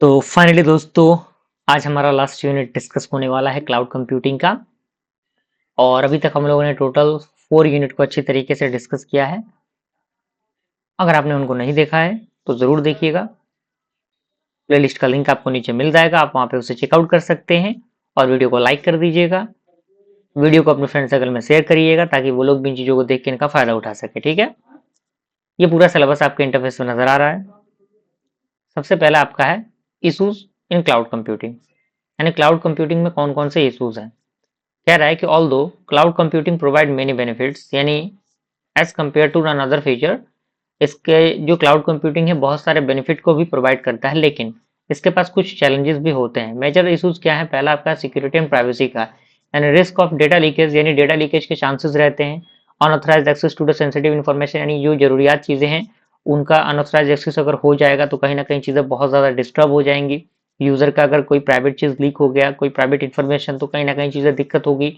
तो फाइनली दोस्तों, आज हमारा लास्ट यूनिट डिस्कस होने वाला है क्लाउड कंप्यूटिंग का। और अभी तक हम लोगों ने टोटल 4 यूनिट को अच्छी तरीके से डिस्कस किया है। अगर आपने उनको नहीं देखा है तो ज़रूर देखिएगा। प्लेलिस्ट का लिंक आपको नीचे मिल जाएगा, आप वहाँ पे उसे चेकआउट कर सकते हैं। और वीडियो को लाइक कर दीजिएगा, वीडियो को अपने फ्रेंड सर्कल में शेयर करिएगा ताकि वो लोग भी इन चीज़ों को देख के इनका फ़ायदा उठा सके। ठीक है, ये पूरा सिलेबस आपके इंटरफेस में नज़र आ रहा है। सबसे पहला आपका है इशूज़ इन क्लाउड कंप्यूटिंग, यानी क्लाउड कंप्यूटिंग में कौन कौन से इशूज़ हैं। कह रहा है कि although cloud computing provide many benefits, यानी as compare to another feature, इसके जो क्लाउड कंप्यूटिंग है बहुत सारे बेनिफिट को भी प्रोवाइड करता है, लेकिन इसके पास कुछ चैलेंजेस भी होते हैं। मेजर इशूज क्या है? पहला आपका सिक्योरिटी एंड प्राइवेसी का, यानी रिस्क ऑफ डेटा लीकेज, यानी डेटा लीकेज के चांसेस रहते हैं। Unauthorised access to the sensitive information, यानी जो जरूरियात चीज़ें हैं उनका अनऑथराइज्ड एक्सेस अगर हो जाएगा तो कहीं ना कहीं चीज़ें बहुत ज़्यादा डिस्टर्ब हो जाएंगी। यूज़र का अगर कोई प्राइवेट चीज़ लीक हो गया, कोई प्राइवेट इन्फॉर्मेशन, तो कहीं ना कहीं चीज़ें दिक्कत होगी।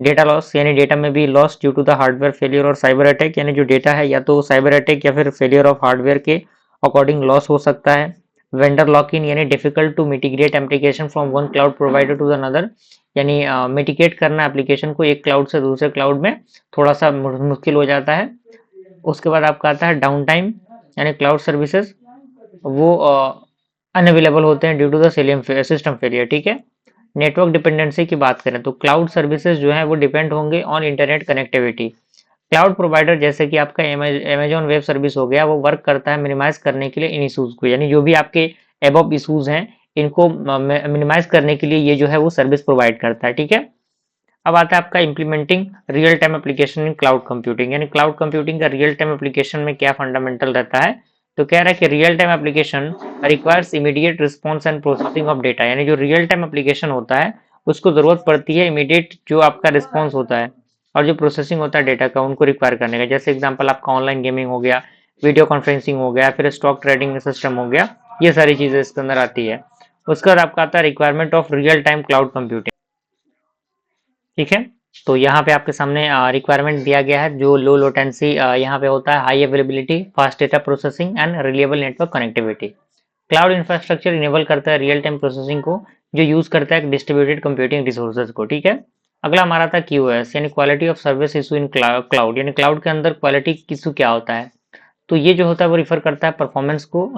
डेटा लॉस, यानी डेटा में भी loss due to the hardware failure और साइबर अटैक, यानी जो डेटा है या तो साइबर अटैक या फिर फेलियर ऑफ हार्डवेयर के अकॉर्डिंग लॉस हो सकता है। वेंडर लॉक इन, यानी difficult to mitigate application from one cloud provider to another, यानी मिटिगेट करना एप्लीकेशन को एक क्लाउड से दूसरे क्लाउड में थोड़ा सा मुश्किल हो जाता है। उसके बाद आपका आता है डाउन टाइम, यानी क्लाउड सर्विसेज वो अनअवेलेबल होते हैं due to the system failure. ठीक है, नेटवर्क डिपेंडेंसी की बात करें तो क्लाउड सर्विसेज जो है वो डिपेंड होंगे on internet connectivity. Cloud provider जैसे कि आपका अमेजॉन वेब सर्विस हो गया, वो वर्क करता है मिनिमाइज करने के लिए इन इशूज को, यानी जो भी आपके एबव इशूज हैं इनको मिनिमाइज करने के लिए ये जो है वो सर्विस प्रोवाइड करता है। ठीक है, अब आता है आपका implementing real time application in cloud computing, यानी क्लाउड कंप्यूटिंग का रियल टाइम एप्लीकेशन में क्या फंडामेंटल रहता है। तो कह रहा है कि real time application requires immediate response and processing of data, यानी जो रियल टाइम एप्लीकेशन होता है उसको जरूरत पड़ती है इमीडिएट जो आपका रिस्पॉन्स होता है और जो प्रोसेसिंग होता है डेटा का उनको रिक्वायर करने का। जैसे एग्जाम्पल आपका ऑनलाइन गेमिंग हो गया, वीडियो कॉन्फ्रेंसिंग हो गया, फिर स्टॉक ट्रेडिंग सिस्टम हो गया, ये सारी चीजें इसके अंदर आती है। उसके बाद आपका आता है requirement of real time cloud computing. ठीक है, तो यहाँ पे आपके सामने रिक्वायरमेंट दिया गया है जो लो लोटेंसी यहाँ पे होता है, high availability, fast data processing and reliable network connectivity. Cloud infrastructure enable करता है रियल टाइम प्रोसेसिंग को, जो यूज करता है डिस्ट्रीब्यूटेड कंप्यूटिंग रिसोर्सेज को। ठीक है, अगला हमारा था क्यूओएस, यानी quality of service issue in cloud, यानी क्लाउड के अंदर क्वालिटी इशू क्या होता है। तो ये जो होता है वो रिफर करता है परफॉर्मेंस को,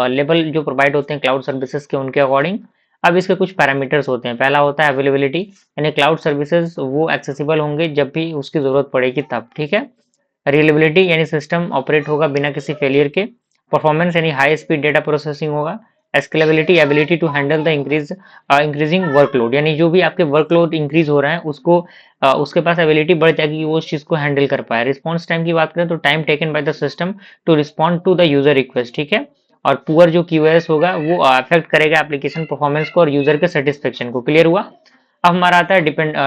लेवल जो प्रोवाइड होते हैं क्लाउड सर्विसेज के उनके अकॉर्डिंग। अब इसके कुछ पैरामीटर्स होते हैं। पहला होता है अवेलेबिलिटी, यानी क्लाउड सर्विसेज वो एक्सेसिबल होंगे जब भी उसकी जरूरत पड़ेगी तब। ठीक है, रिलेबिलिटी, यानी सिस्टम ऑपरेट होगा बिना किसी फेलियर के। परफॉर्मेंस, यानी हाई स्पीड डेटा प्रोसेसिंग होगा। Scalability, ability to handle the increasing workload, यानी जो भी आपके वर्कलोड इंक्रीज हो रहा है उसको उसके पास एबिलिटी बढ़ जाएगी कि वो उस चीज को हैंडल कर पाए। रिस्पॉन्स टाइम की बात करें तो time taken by the system to respond to the user request. ठीक है, और पुअर जो क्यूओएस होगा वो अफेक्ट करेगा एप्लीकेशन परफॉर्मेंस को और यूजर के सेटिस्फेक्शन को। क्लियर हुआ? अब हमारा आता है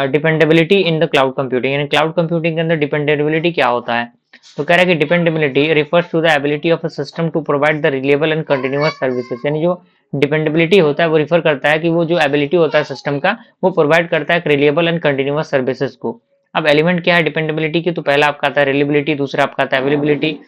dependability in the cloud computing, यानी क्लाउड कंप्यूटिंग के अंदर डिपेंडेबिलिटी क्या होता है। तो कह रहा है कि dependability refers to the ability of a system to provide the reliable and continuous services, यानी जो डिपेंडेबिलिटी होता है वो रिफर करता है कि वो जो एबिलिटी होता है सिस्टम का वो प्रोवाइड करता है रिलायबल एंड कंटिन्यूअस सर्विसेज को। अब एलिमेंट क्या है डिपेंडेबिलिटी की? तो पहला आपका आता है रिलायबिलिटी, दूसरा आपका आता है अवेलेबिलिटी,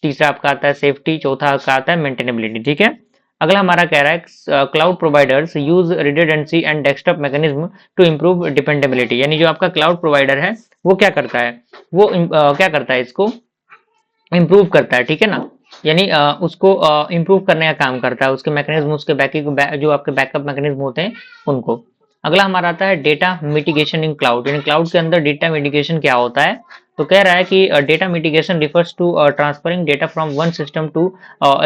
तीसरा आपका आता है सेफ्टी, चौथा आपका आता है मेंटेनेबिलिटी। ठीक है, अगला हमारा कह रहा है cloud providers use redundancy and desktop mechanism to improve dependability, यानी जो आपका क्लाउड प्रोवाइडर है वो क्या करता है, वो क्या करता है, इसको इम्प्रूव करता है। ठीक है ना, यानी उसको इम्प्रूव करने का काम करता है, उसके मैकेनिज्म, उसके जो आपके बैकअप मैकेनिज्म होते हैं उनको। अगला हमारा आता है डेटा मिटिगेशन इन क्लाउड, यानी क्लाउड के अंदर डेटा मिटिगेशन क्या होता है। तो कह रहा है कि data mitigation refers to transferring data from one system to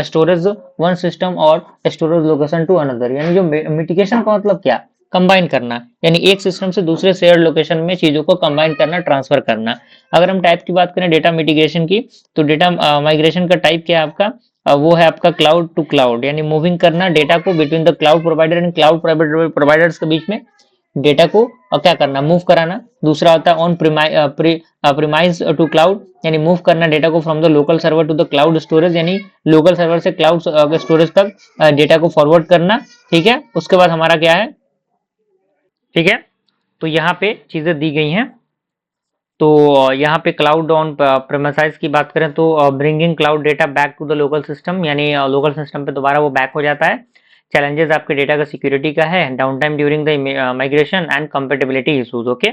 storage one system और स्टोरेज लोकेशन टू अनदर, यानी जो मिटिगेशन का मतलब क्या? कंबाइन करना, यानी एक सिस्टम से दूसरे शेयर लोकेशन में चीजों को कंबाइन करना, ट्रांसफर करना। अगर हम टाइप की बात करें डेटा मिटिगेशन की, तो डेटा माइग्रेशन का टाइप क्या है आपका? वो है आपका क्लाउड टू क्लाउड, यानी मूविंग करना डेटा को between the cloud provider and cloud providers के बीच में डेटा को क्या करना, मूव कराना। दूसरा होता है ऑन प्रीमाइज टू क्लाउड, यानी मूव करना डेटा को from the local server to the cloud storage, यानी लोकल सर्वर से क्लाउड स्टोरेज तक डेटा को फॉरवर्ड करना। ठीक है, उसके बाद हमारा क्या है? ठीक है, तो यहाँ पे चीजें दी गई हैं। तो यहाँ पे क्लाउड ऑन प्रेमाइज की बात करें तो bringing cloud data back to the local system, यानी लोकल सिस्टम पे दोबारा वो बैक हो जाता है। चैलेंजेस आपके डेटा का सिक्योरिटी का है, down time during the migration and compatibility issues. Okay,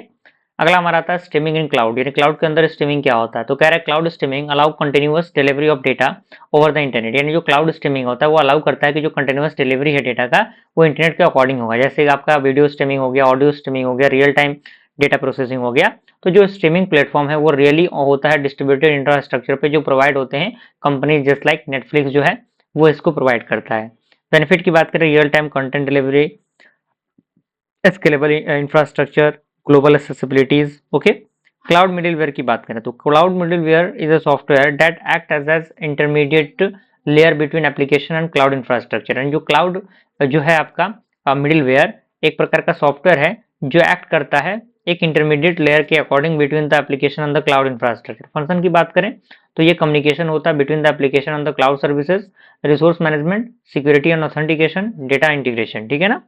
अगला हमारा आता है स्ट्रीमिंग इन क्लाउड, यानी क्लाउड के अंदर स्ट्रीमिंग क्या होता है। तो कह रहा है cloud streaming allow continuous delivery of data over the internet, यानी जो क्लाउड स्ट्रीमिंग होता है वो अलाउ करता है कि जो कंटिन्यूअस डिलीवरी है डेटा का वो इंटरनेट के अकॉर्डिंग होगा। जैसे आपका वीडियो स्ट्रीमिंग हो गया, ऑडियो स्ट्रीमिंग हो गया, रियल टाइम डेटा प्रोसेसिंग हो गया। तो जो स्ट्रीमिंग प्लेटफॉर्म है वो रियली होता है डिस्ट्रीब्यूटेड इंफ्रास्ट्रक्चर पे जो प्रोवाइड होते हैं कंपनी जस्ट लाइक नेटफ्लिक्स जो है वो इसको प्रोवाइड करता है। बेनिफिट की बात करें, real time content delivery, scalable infrastructure, global accessibilities. Okay, cloud middleware की बात करें तो cloud middleware is a software that act as intermediate layer between application and cloud infrastructure. And जो क्लाउड जो है आपका मिडिलवेयर एक प्रकार का सॉफ्टवेयर है जो एक्ट करता है एक इंटरमीडिएट लेयर के according between the application and the cloud infrastructure. Function की बात करें तो ये कम्युनिकेशन होता है between the application and the cloud services, resource management, security and authentication, data integration. ठीक है ना।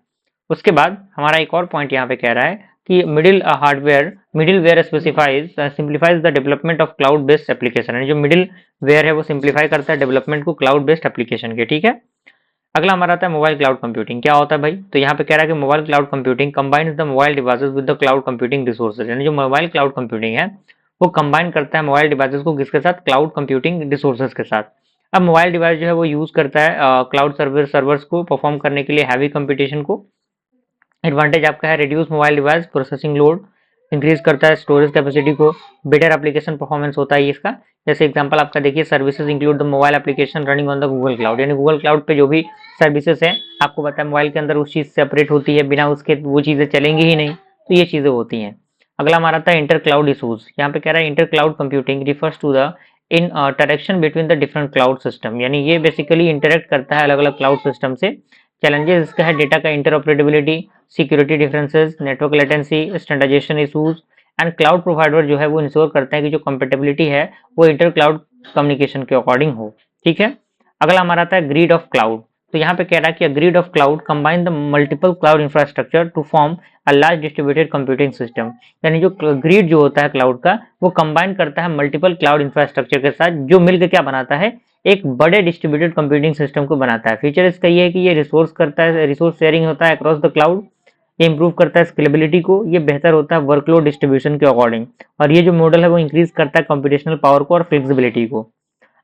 उसके बाद हमारा एक और पॉइंट यहाँ पे कह रहा है कि middleware specifies simplifies the development of cloud based application. जो मिडिल वेयर है वो सिंप्लीफाई करता है डेवलपमेंट को क्लाउड बेस्ड एप्लीकेशन के। ठीक है, अगला हमारा आता है मोबाइल क्लाउड कंप्यूटिंग। क्या होता है भाई, तो यहाँ पे कह रहा है कि mobile cloud computing combines the mobile devices with the cloud computing resources. यानी जो मोबाइल क्लाउड कंप्यूटिंग है वो कंबाइन करता है मोबाइल डिवाइसेस को किसके साथ, क्लाउड कंप्यूटिंग रिसोर्सेज के साथ। अब मोबाइल डिवाइस जो है वो यूज करता है क्लाउड सर्वर्स को परफॉर्म करने के लिए हैवी कंप्यूटेशन को। एडवांटेज आपका है reduce mobile device processing load, increase करता है स्टोरेज कैपेसिटी को, बेटर एप्लीकेशन परफॉर्मेंस होता है इसका। जैसे एग्जांपल आपका देखिए, services include the mobile application running on the Google cloud, यानी गूगल क्लाउड पे जो भी सर्विसेज है आपको पता है मोबाइल के अंदर उस चीज से सेपरेट होती है, बिना उसके वो चीजें चलेंगी ही नहीं, तो ये चीजें होती हैं। अगला हमारा था इंटर क्लाउड इशूज। यहाँ पे कह रहा है inter cloud computing refers to the interaction between the different cloud system, यानी ये बेसिकली इंटरेक्ट करता है अलग अलग क्लाउड सिस्टम से। चैलेंजेस इसका है डेटा का interoperability, security differences, network latency, standardization issues. And cloud provider जो है वो इंश्योर करते हैं कि जो कंपेटेबिलिटी है वो इंटर क्लाउड कम्युनिकेशन के अकॉर्डिंग हो। ठीक है, अगला हमारा आता है ग्रिड ऑफ क्लाउड। तो यहाँ पे कह रहा है कि grid of cloud combine the multiple cloud infrastructure to form a large distributed computing system, यानी जो ग्रिड जो होता है क्लाउड का वो कंबाइन करता है मल्टीपल क्लाउड इंफ्रास्ट्रक्चर के साथ, जो मिलकर क्या बनाता है, एक बड़े डिस्ट्रीब्यूटेड कंप्यूटिंग सिस्टम को बनाता है। फीचर इसका ये है कि ये रिसोर्स करता है, रिसोर्स शेयरिंग होता है अक्रॉस द क्लाउड, ये इंप्रूव करता है स्केलेबिलिटी को, ये बेहतर होता है वर्कलोड डिस्ट्रीब्यूशन के अकॉर्डिंग, और ये जो मॉडल है वो इंक्रीज करता है कंप्यूटेशनल पावर को और फ्लेक्सिबिलिटी को।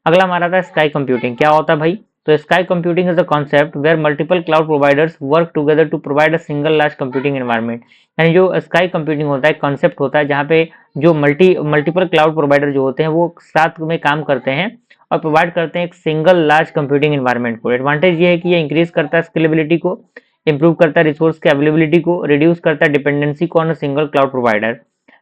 अगला हमारा था स्काई कंप्यूटिंग। क्या होता है भाई, तो sky computing is a concept where multiple cloud providers work together to provide a single large computing environment. यानी जो स्काई कंप्यूटिंग होता है कॉन्सेप्ट होता है जहाँ पे जो मल्टीपल क्लाउड प्रोवाइडर जो होते हैं वो साथ में काम करते हैं और प्रोवाइड करते हैं एक सिंगल लार्ज कंप्यूटिंग एनवायरनमेंट को। एडवांटेज ये है कि ये इंक्रीज करता है स्केलेबिलिटी को, इंप्रूव करता है रिसोर्स के अवेलेबिलिटी को, रिड्यूस करता है डिपेंडेंसी को on a single cloud provider.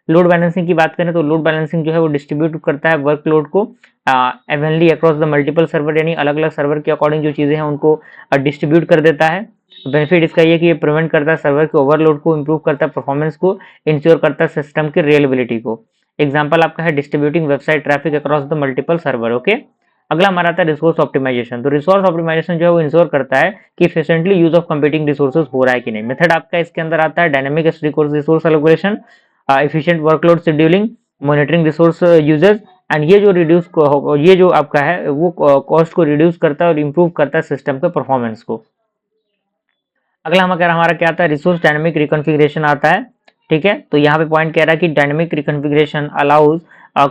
Load balancing की बात करें तो लोड बैलेंसिंग जो है वो डिस्ट्रीब्यूट करता है वर्कलोड को Avonlea across the multiple server, यानी अलग अलग सर्वर के अकॉर्डिंग जो चीजें हैं उनको डिस्ट्रीब्यूट कर देता है। बेनिफिट इसका ये कि ये प्रिवेंट करता है सर्वर के ओवरलोड को, इंप्रूव करता है परफॉर्मेंस को, इंश्योर करता है सिस्टम की रिलेबिलिटी को। एग्जाम्पल आपका है distributing website traffic across the multiple server. Okay, अगला हमारा आता है रिसोर्स ऑप्टिमाइजेशन। तो रिसोर्स ऑप्टिमाइजेशन जो है वो इंश्योर करता है कि efficiently use of computing resources हो रहा है कि नहीं। मेथड आपका इसके अंदर आता है dynamic resource allocation, efficient workload scheduling, monitoring resource uses. And ये जो आपका है वो कॉस्ट को रिड्यूस करता है और इंप्रूव करता है सिस्टम के परफॉर्मेंस को। अगला हमारा क्या आता है, रिसोर्स डायनेमिक रिकॉन्फ़िगरेशन आता है। ठीक है, तो यहाँ पे पॉइंट कह रहा है कि dynamic reconfiguration allows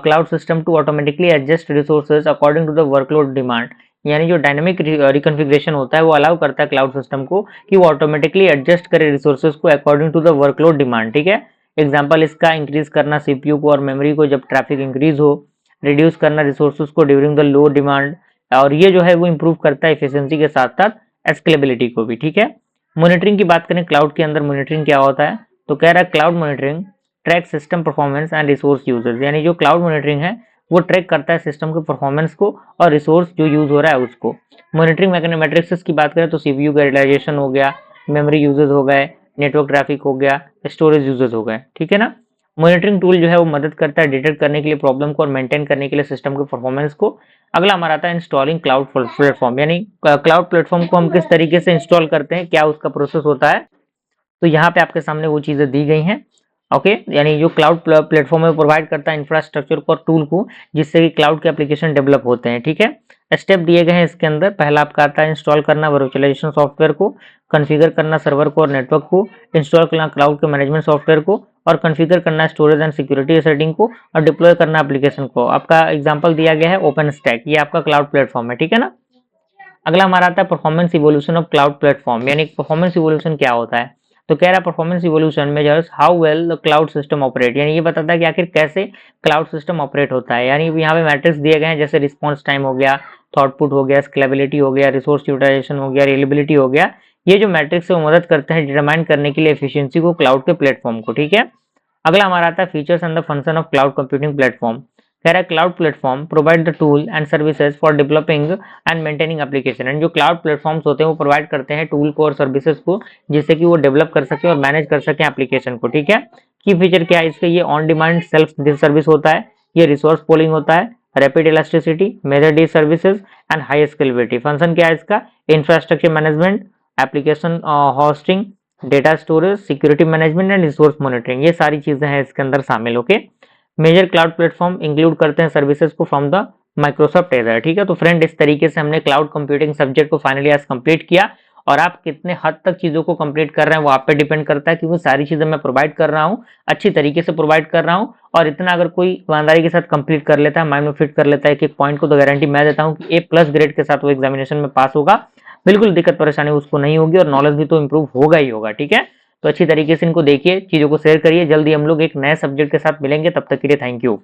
cloud system to automatically adjust resources according to the workload demand. यानी जो डायनेमिक रिकॉन्फ़िगरेशन होता है वो अलाउ करता है क्लाउड सिस्टम को कि वो ऑटोमेटिकली एडजस्ट करे रिसोर्सेज को according to the workload demand. ठीक है, एग्जाम्पल इसका इंक्रीज करना सीपीयू को और मेमोरी को जब ट्रैफिक इंक्रीज हो, रिड्यूस करना रिसोर्सेज को ड्यूरिंग द लो डिमांड, और ये जो है वो इंप्रूव करता है एफिशिएंसी के साथ साथ स्केलेबिलिटी को भी। ठीक है, मॉनिटरिंग की बात करें, क्लाउड के अंदर मॉनिटरिंग क्या होता है, तो कह रहा है cloud monitoring track system performance and resource uses. यानी जो क्लाउड मॉनिटरिंग है वो ट्रैक करता है सिस्टम के परफॉर्मेंस को और रिसोर्स जो यूज हो रहा है उसको। मॉनिटरिंग मैट्रिक्स की बात करें तो सीपीयू का यूटिलाइजेशन हो गया, मेमोरी यूजेस हो गए, नेटवर्क ट्रैफिक हो गया, स्टोरेज यूजेस हो गए। ठीक है ना। मॉनिटरिंग टूल जो है वो मदद करता है डिटेक्ट करने के लिए प्रॉब्लम को और मेंटेन करने के लिए सिस्टम के परफॉर्मेंस को। अगला हमारा आता है इंस्टॉलिंग क्लाउड प्लेटफॉर्म, यानी क्लाउड प्लेटफॉर्म को हम किस तरीके से इंस्टॉल करते हैं, क्या उसका प्रोसेस होता है। तो यहाँ पे आपके सामने वो चीजें दी गई हैं। ओके, यानी जो क्लाउड प्लेटफॉर्म है प्रोवाइड करता है इंफ्रास्ट्रक्चर को और टूल को जिससे कि क्लाउड के एप्लीकेशन डेवलप होते हैं। ठीक है, स्टेप दिए गए हैं इसके अंदर। पहला आपका आता है इंस्टॉल करना वर्चुअलाइजेशन सॉफ्टवेयर को, कॉन्फ़िगर करना सर्वर को और नेटवर्क को, इंस्टॉल करना क्लाउड के मैनेजमेंट सॉफ्टवेयर को, और कॉन्फ़िगर करना स्टोरेज एंड सिक्योरिटी सेटिंग को, और डिप्लॉय करना एप्लीकेशन को। आपका एग्जांपल दिया गया है ओपन स्टैक, ये आपका क्लाउड प्लेटफॉर्म है, ठीक है ना। अगला हमारा आता है performance evolution of cloud platform, यानी परफॉर्मेंस इवोल्यूशन क्या होता है। तो कह रहा है performance evolution measures how well the cloud system operate, यानी ये बताता है कि आखिर कैसे क्लाउड सिस्टम ऑपरेट होता है। यानी यहाँ पे मैट्रिक्स दिए गए हैं, जैसे रिस्पॉन्स टाइम हो गया, थॉटपुट हो गया, स्केलेबिलिटी हो गया, रिसोर्स यूटिलाइजेशन हो गया, रिलायबिलिटी हो गया। ये जो मैट्रिक्स है वो मदद करते हैं डिटरमाइन करने के लिए एफिशिएंसी को क्लाउड के प्लेटफॉर्म को, ठीक है। अगला हमारा आता है features and the function of cloud computing platform. कह रहा है cloud platform provide the tool and services for developing and maintaining application. And जो क्लाउड प्लेटफॉर्म्स होते हैं वो प्रोवाइड करते हैं टूल को और सर्विसेज को, जिससे कि वो डेवलप कर सके और मैनेज कर सके एप्लीकेशन को, ठीक है। की फीचर क्या है इसके, ये ऑन डिमांड सेल्फ सर्विस होता है, ये रिसोर्स पोलिंग होता है, rapid elasticity, measured services and high scalability. Function क्या है इसका, infrastructure management, application hosting, data storage, security management and resource monitoring, ये सारी चीजें हैं इसके अंदर शामिल। Okay, major cloud platform include करते हैं सर्विसेज को फ्रॉम द माइक्रोसॉफ्ट एजर, ठीक है। तो फ्रेंड इस तरीके से हमने क्लाउड कंप्यूटिंग सब्जेक्ट को फाइनली आज कंप्लीट किया, और आप कितने हद तक चीजों को कंप्लीट कर रहे हैं वो आप पे डिपेंड करता है, क्योंकि सारी चीजें मैं प्रोवाइड कर रहा हूँ, अच्छी तरीके से प्रोवाइड कर रहा हूँ। और इतना अगर कोई ईमानदारी के साथ कंप्लीट कर लेता है, माइंड में फिट कर लेता है एक एक पॉइंट को, तो गारंटी मैं देता हूँ कि A+ ग्रेड के साथ वो एग्जामिनेशन में पास होगा। बिल्कुल दिक्कत परेशानी उसको नहीं होगी, और नॉलेज भी तो इंप्रूव होगा ही होगा, ठीक है। तो अच्छी तरीके से इनको देखिए, चीजों को शेयर करिए। जल्दी हम लोग एक नए सब्जेक्ट के साथ मिलेंगे, तब तक के लिए थैंक यू।